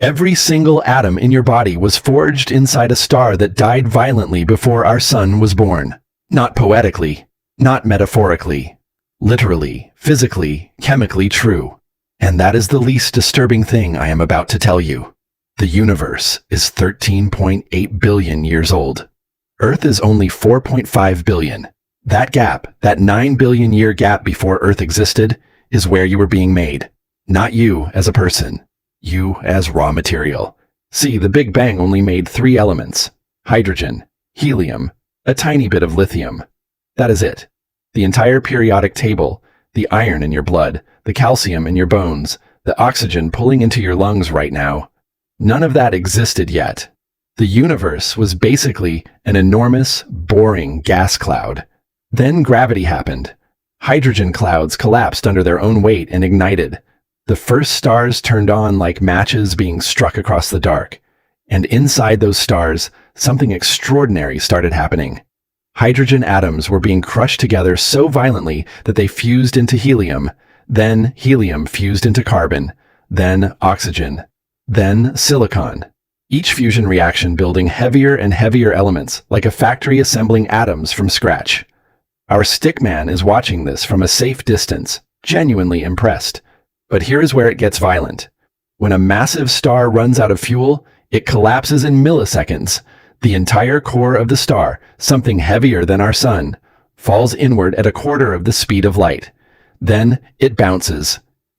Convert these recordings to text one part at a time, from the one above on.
Every single atom in your body was forged inside a star that died violently before our sun was born. Not poetically, not metaphorically, literally, physically, chemically true. And that is the least disturbing thing I am about to tell you. The universe is 13.8 billion years old. Earth is only 4.5 billion. That gap, that 9 billion year gap before Earth existed, is where you were being made. Not you as a person. You as raw material. See, the Big Bang only made 3 elements: hydrogen, helium, a tiny bit of lithium. That is it. The entire periodic table, the iron in your blood, the calcium in your bones, the oxygen pulling into your lungs right now, none of that existed yet. The universe was basically an enormous, boring gas cloud. Then gravity happened. Hydrogen clouds collapsed under their own weight and ignited. The first stars turned on like matches being struck across the dark. And inside those stars, something extraordinary started happening. Hydrogen atoms were being crushed together so violently that they fused into helium. Then helium fused into carbon. Then oxygen. Then silicon. Each fusion reaction building heavier and heavier elements, like a factory assembling atoms from scratch. Our stickman is watching this from a safe distance, genuinely impressed. But here is where it gets violent. When a massive star runs out of fuel, it collapses in milliseconds. The entire core of the star, something heavier than our sun, falls inward at a quarter of the speed of light. Then it bounces.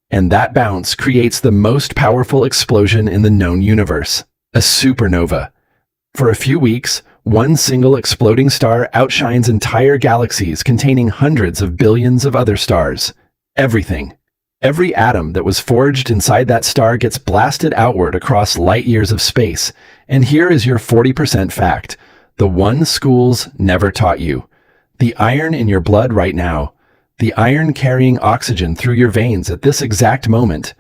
And that bounce creates the most powerful explosion in the known universe. A supernova. For a few weeks, one single exploding star outshines entire galaxies containing hundreds of billions of other stars. Everything. Every atom that was forged inside that star gets blasted outward across light years of space. And here is your 40% fact. The one schools never taught you. The iron in your blood right now, the iron carrying oxygen through your veins at this exact moment,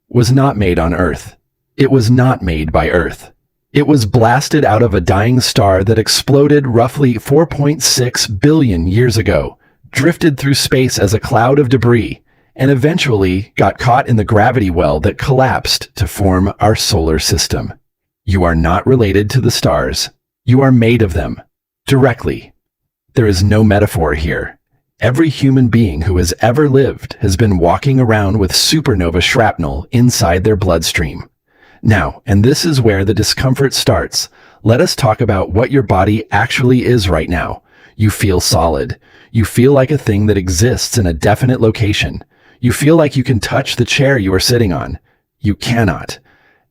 was not made on Earth. It was not made by Earth. It was blasted out of a dying star that exploded roughly 4.6 billion years ago, drifted through space as a cloud of debris, and eventually got caught in the gravity well that collapsed to form our solar system. You are not related to the stars. You are made of them. Directly. There is no metaphor here. Every human being who has ever lived has been walking around with supernova shrapnel inside their bloodstream. Now, and this is where the discomfort starts, let us talk about what your body actually is right now. You feel solid. You feel like a thing that exists in a definite location. You feel like you can touch the chair you are sitting on. You cannot.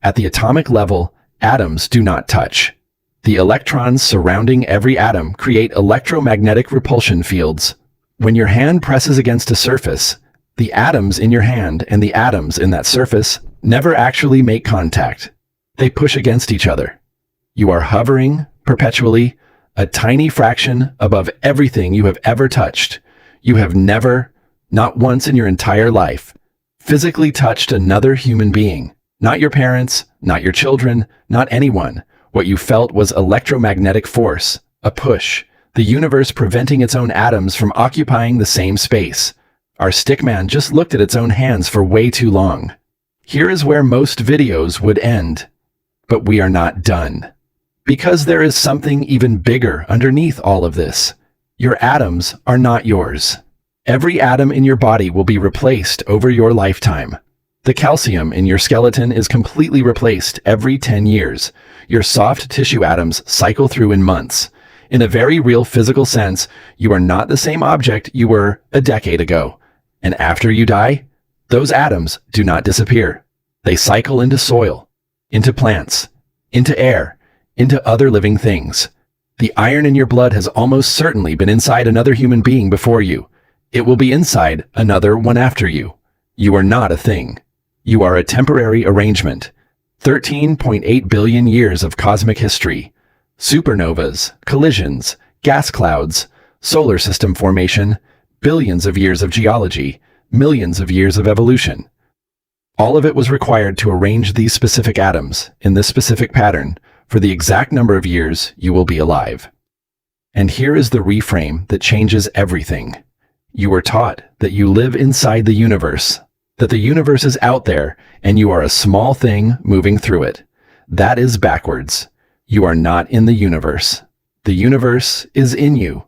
At the atomic level, atoms do not touch. The electrons surrounding every atom create electromagnetic repulsion fields. When your hand presses against a surface, the atoms in your hand and the atoms in that surface never actually make contact. They push against each other. You are hovering, perpetually, a tiny fraction above everything you have ever touched. You have never, not once in your entire life, physically touched another human being. Not your parents, not your children, not anyone. What you felt was electromagnetic force, a push, the universe preventing its own atoms from occupying the same space. Our stickman just looked at its own hands for way too long. Here is where most videos would end. But we are not done. Because there is something even bigger underneath all of this. Your atoms are not yours. Every atom in your body will be replaced over your lifetime. The calcium in your skeleton is completely replaced every 10 years. Your soft tissue atoms cycle through in months. In a very real physical sense, you are not the same object you were a decade ago. And after you die, those atoms do not disappear. They cycle into soil, into plants, into air, into other living things. The iron in your blood has almost certainly been inside another human being before you. It will be inside another one after you. You are not a thing. You are a temporary arrangement. 13.8 billion years of cosmic history. Supernovas, collisions, gas clouds, solar system formation, billions of years of geology, millions of years of evolution. All of it was required to arrange these specific atoms in this specific pattern for the exact number of years you will be alive. And here is the reframe that changes everything. You were taught that you live inside the universe, that the universe is out there and you are a small thing moving through it. That is backwards. You are not in the universe. The universe is in you.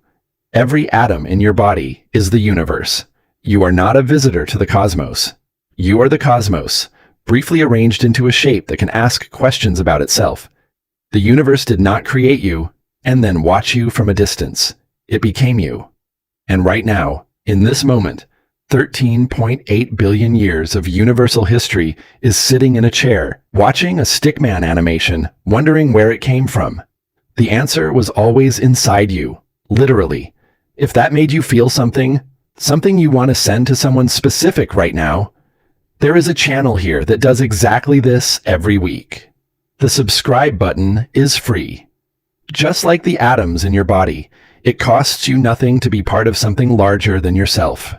Every atom in your body is the universe. You are not a visitor to the cosmos. You are the cosmos, briefly arranged into a shape that can ask questions about itself. The universe did not create you and then watch you from a distance. It became you. And right now, in this moment, 13.8 billion years of universal history is sitting in a chair, watching a stickman animation, wondering where it came from. The answer was always inside you, literally. If that made you feel something you want to send to someone specific right now, there is a channel here that does exactly this every week. The subscribe button is free. Just like the atoms in your body, it costs you nothing to be part of something larger than yourself.